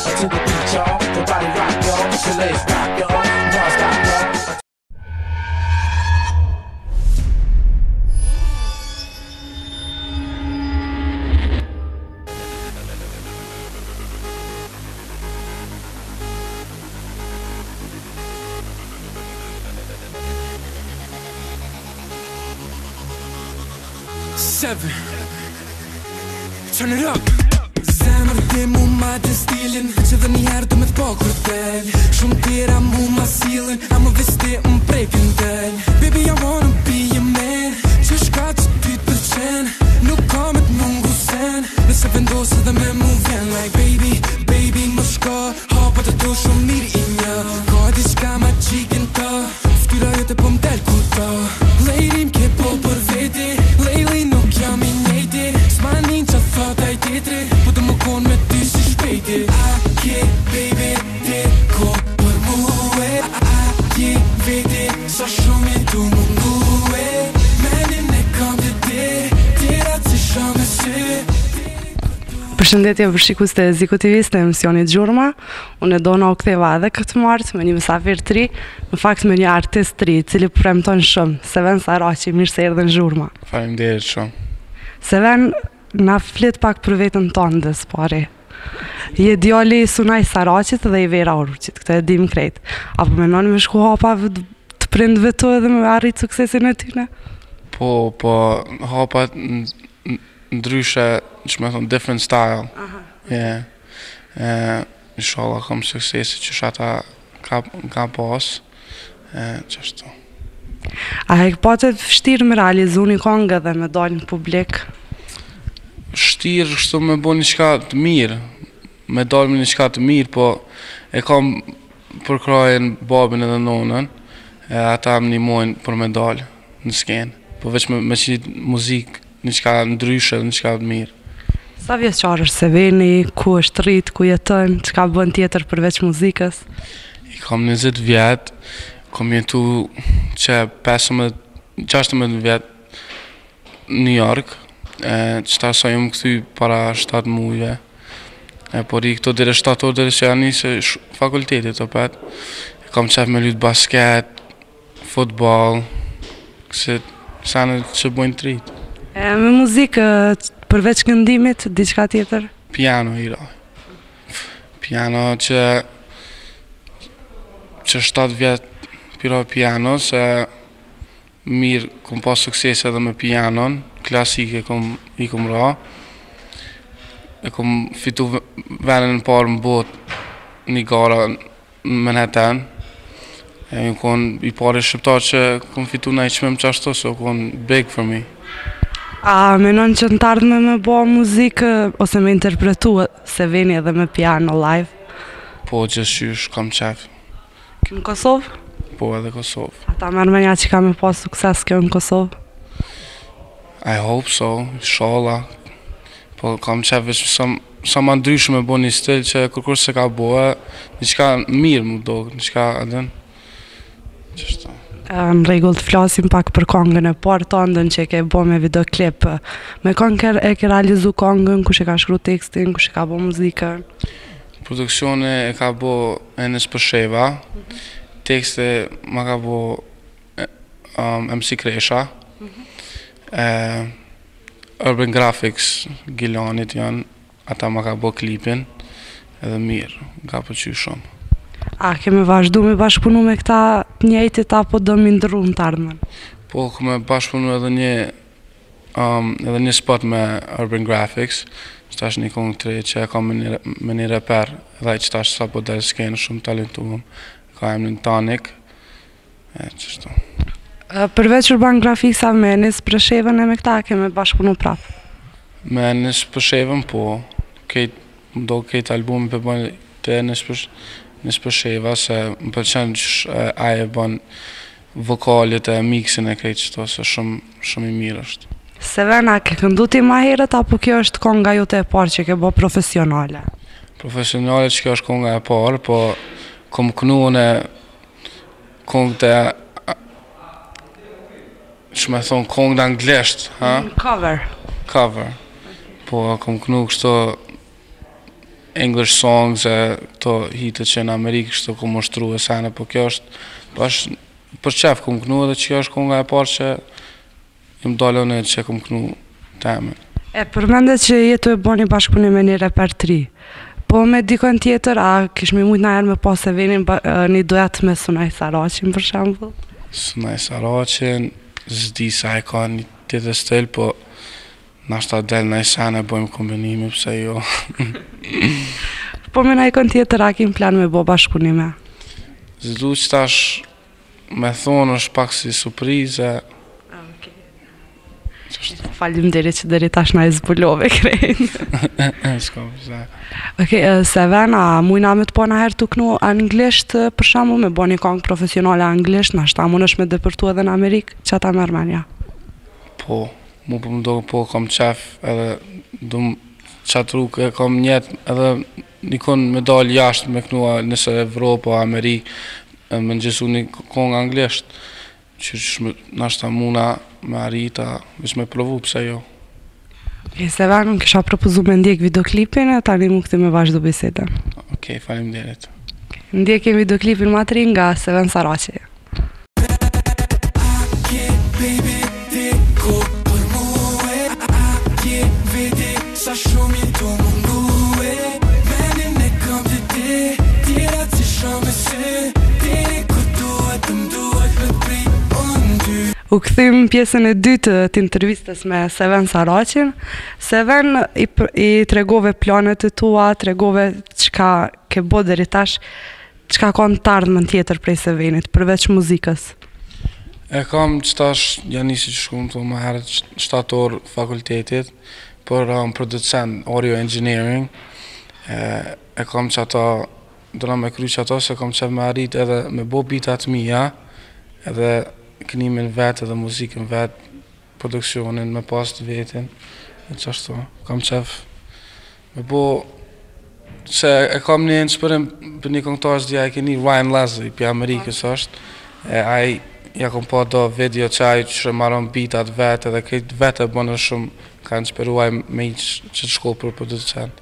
To the beat, y'all. The body rock, y'all. The legs rock, y'all. Non-stop, y'all. Seven. Turn it up. Zemër dhe mu ma të stilin që dhe njëherë të me të po kur del Shumë tjera mu ma silin a më vesti më prekin del Baby I wanna be your man që shka që ty të përqen nuk ka me të mungu sen nëse vendosë dhe me mu vjen like baby, baby më shka hapa të do shumë mirë i një ka diçka ma qikin të fytyra jote po m'del ku të lejri m'ke po për veti lately nuk jam i njejti s'ma nin që thot aj tjetri po të më kon me ty si shpejti a ke baby ti ko për muë a ke veti sa shumë i tu mungue menin e kam të tjera që shumë sy. Përshëndetje për shikues të Ziku TV-s në emisionit Gjurma. Unë e dona u ktheva edhe këtë martë me një mysafir të ri, në fakt me një artist të ri, i cili premton shumë, Seven Saraçi, mirë se erdhën në Gjurma. Faleminderit shumë. Seven, na flet pak për veten tonë dhe s'pari. Je djali i Sunaj Saraçit dhe i Vera Oruçit, këtë e dim krejt. Apo mendoni me shku hapave të prindve tu edhe me arrit suksesin e tyne? Po hapat ndryshe, që me thonë, different style. Yeah. Inshallah kam suksesi që shata ka pas. Qashtu. A e patet vështirë me realizu një këngë dhe me dalë në publik? Vështirë kështu me bo një shka të mirë, me dalë me një shka të mirë, po e kam përkrajen babin edhe nonën, ata më nimojnë për me dalë në skenë, po veç me qitë muzikë, një qka ndryshe dhe një qka të mirë. Sa vjeçar është Seveni, ku është rrit, ku jetën, çka bën tjetër përveç muzikës? I kam 20 vjetë, kam jetu që 16 vjetë në New York, qëta sa jam këthy para 7 mujve, por i këto dire 7 orë dire që janë njëse fakultetit opet, kam qef me lutë basket, futbol, këse sanë që bojnë të rritë. Me muzikë, përveç këndimit, diçka tjetër? Piano i raj. Piano që 7 vjetë pira piano, se mirë kom pas sukses edhe me pianon, klasike i kom ra. E kom fitu venin parë në botë një gara në Manhattan. E më kon i pare shqiptar që kom fitu në i qmem qashtu, so kon big for me. A menon që në të ardhme me bo muzikë ose me interpretu Seveni edhe me piano live? Po, gjithëshysh, kam qef. Në Kosovë? Po, edhe Kosovë. Ata me Armenia që ka me pas sukses kjo në Kosovë? I hope so, inshallah. Po, kam qef veç sa ma ndryshme me bo një stil që kërkur se ka bo një qka mirë më do, një qka adhen. Qështu. Në rregull të flasim pak për këngën e parë tëndën që e ke bo me videoklip. Me këngë e ke realizu këngën, kush e ka shkru tekstin, kush e ka bo muzikën? Produksione e ka bo Enes Përsheva, tekste ma ka bo MC Kresha, Urban Graphics Gilanit janë, ata ma ka bo klipin, edhe mirë, ka pëlqy shumë. A keme vazhdu me bashkëpunu me këta njëjtit apo do mi ndërru në të ardhmen? Po, keme bashkëpunu edhe një spot me Urban Graphics, që tash një këngë të re që e kam me një reper, edhe që tash sa po del skenë shumë talentuam, ka emrin Tonic, qështu. Përveç Urban Graphics a me Enes Përshevën e me këta keme bashkëpunu prapë? Me Enes Përshevën, po, do këtë albumi për bëjnë të Enes Përsheva, se më përqenë që aje bën vokalit e mixin e krejtë qëto, se shumë i mirë është. Sevena, ke këndu ti ma herët, apo kjo është konga jote e parë që ke bo profesionale? Profesionale që kjo është konga e parë, po kom kënu në kongë të që me thonë kongë në anglisht, Cover. Po, kom kënu kështu English songs e këto hitet që në Amerikë kështu ku moshtru e sene, po kjo është për qef kum knu edhe që është konga e parë që jëm dalë unë që kum knu temën. Përmendet që jetu e boni bashkëpunim me një reper të ri, po me dikon tjetër, a kish me mujt na herë me pas e venin një duet me Sunaj Saraqin për shembull? Sunaj Saraqin, zdi sa e ka një tjetër stil, po nashta del në sene bojmë kombinime, pse jo. Po me na ikon tjetër, a kim plan me bo bashkëpunime? Zdu që tash me thonë është pak si surprize. Faleminderit që deri tash na e zbulove krejt. S'ka përse. Seven, a mujna me të po na herë të knu anglisht për shembull, me bo një këngë profesionale anglisht, nashta mund është me depërtu edhe në Amerikë, që ta merr mendja? Po, mu për më do po kam qef edhe dum qatë rrugë e kam njetë edhe nikon me dalë jashtë me knua nëse Evropë o Amerikë me nëgjesu një kongë anglisht që nashta muna me arrita veç me provu, pse jo. Seven, unë kisha propozu me ndjek videoklipin e tani mu këti me vazhdo bisedën. Okej, faleminderit. Ndjekim videoklipin ma të ri nga Seven Saraqi. U këthim pjesën e dytë të intervistës me Seven Saraqin. Seven i tregove planet e tua, tregove çka ke bo deri tash, çka ka në të ardhmen tjetër prej Sevenit, përveç muzikës. E kam që tash janë nisi që shkum të më herët 7 orë fakultetit, për producent audio engineering. E kam që ata, dëna me kry që ata se kam qef me arrit edhe me bo bitat mija, edhe kënimin vetë edhe muzikën vetë, produksionin me pas të vetin, e qashtu, kam qef me bo, se e kam një inspirim për një këngëtar s'dja e keni Ryan Leslie, për Amerikës është, e aj, ja kom pa do video që aj që maron bitat vetë, edhe këtë vetë e bënë shumë, ka inspiruaj me i që të shko për producent.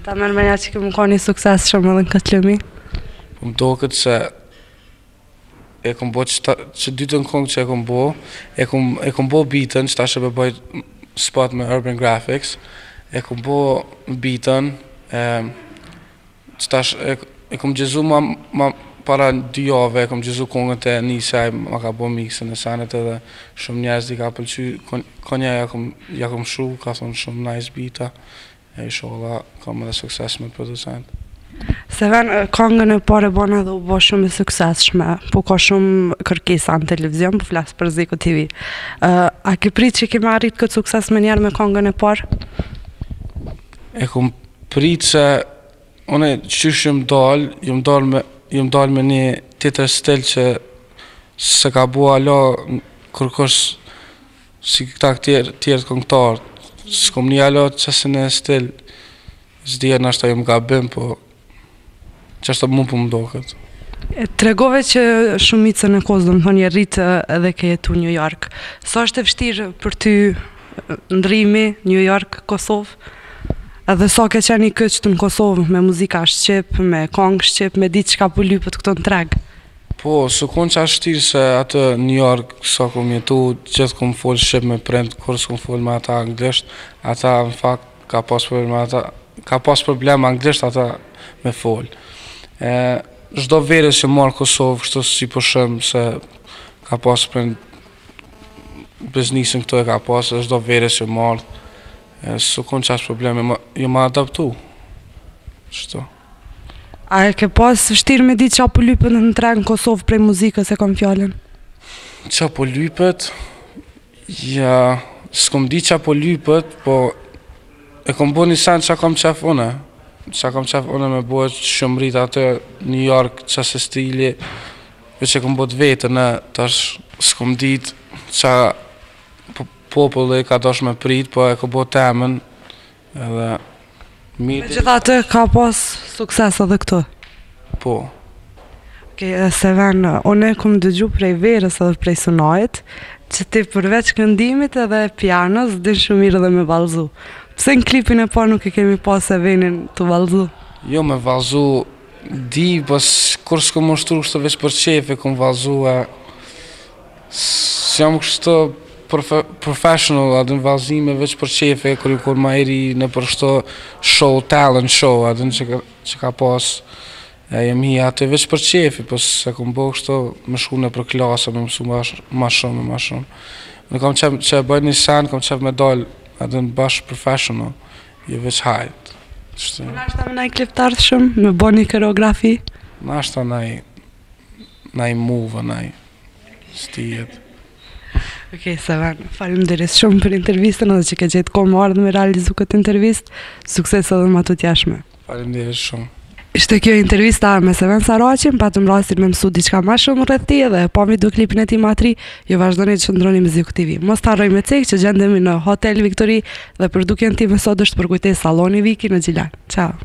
Ta mërë menja që kemë ka një sukses shumë edhe në këtë lëmi? Po më do këtë se e kom bo që dytën këngë që e kom bo beatën, që ta shë bëj spot me Urban Graphics, e kom bo beatën, që ta shë e kom gjezu ma para 2 jave, e kom gjezu këngët e Nisaj, ma ka bo mixën e sanet edhe shumë njerëz di ka pëlqy, konja ja kom shu, ka thonë shumë nice beata, e shola kam edhe sukses me producent. Seven, këngën e pare bona dhe u bo shumë i suksesshme, po ka shumë kërkesa në televizion, po flasë për Zeko TV. A ke prit që kemi arrit këtë sukses me njerë me këngën e parë? E kom prit se une qysh jëm dal me një tjetër stil që se ka bua alo kërkosh si këta tjerë këngëtarë. S'kom një alo qësën e stil, s'dija nashta jëm gabim, po qështë mu për më do këtë. Tregove që shumicën e kohës, do më thonë, je rritë edhe ke jetu New York. Sa është e vështirë për ty ndrimi New York, Kosovë? Edhe sa ke qenë i këqët në Kosovë me muzika shqip, me këngë shqip, me ditë qka po lypët këto në treg? Po, së konë që ashtë shtirë se atë New York, sa kom jetu, gjithë kom folë shqip me prind, kur s'kom folë me ata anglisht, ata në fakt ka pas problem anglisht ata me folë. Çdo verës që marrë Kosovë, kështu si përshëm se ka pas prind biznisin këto e ka pas, çdo verës që marrë, s'u konë qash probleme, ju ma adaptu. Qështu. A e ke pas vështirë me ditë qa po lypët në treg në Kosovë prej muzikës e kam fjallën? Qa po lypët? Ja, s'kom di qa po lypët, po e kom bo një sen qa kom qef une. Qa kom qef une me bo shumë rritë atë New York, qa se stili, veç e kom bo të vetën, tash s'kom ditë qa populli ka dosh me prit, po e kom bo temën, edhe Me gjitha të ka pas sukses edhe këtu? Po. Seven, une kom dëgju prej verës edhe prej Sunajit, që ti përveç këndimit edhe pianos, din shumë mirë dhe me valzu. Pse në klipin e parë nuk e kemi pas Sevenin të valzu? Jo me vallzu di, pos kur s'kom ushtru kështu veç për qefi, kom vallzu s'jam kështu professional, adin vallzime veç për qefi, kur ma eri në për kështu show, talent show, adin që ka pas, jem hi atë veç për qefi, pos se kom bo kështu me shku në për klasë, me mësu ma shumë. Në kam qef që bëj një sen, kam qef me dal, adin bash professional, jo veç hajt. Nashta me naj kliptar të shumë, me bo një koreografi? Nashta naj move, naj stijet. Okej, Sevan, faleminderit shumë për intervistën edhe që ke gjetë kohë më ardhë me realizu këtë intervistë. Sukses edhe më ato t'jashme. Faleminderit shumë. Ishte kjo intervista me Sevan Saraqin, patëm rastin me mësu diçka ma shumë rreth tij dhe pa mi do klipin e tij ma 3, ju vazhdoni të qëndroni me Zik TV. Mos të harroj me cek që gjendemi në Hotel Victory dhe produktin tim sot është për kujtesë Salloni Viki në Gjilan. Ciao.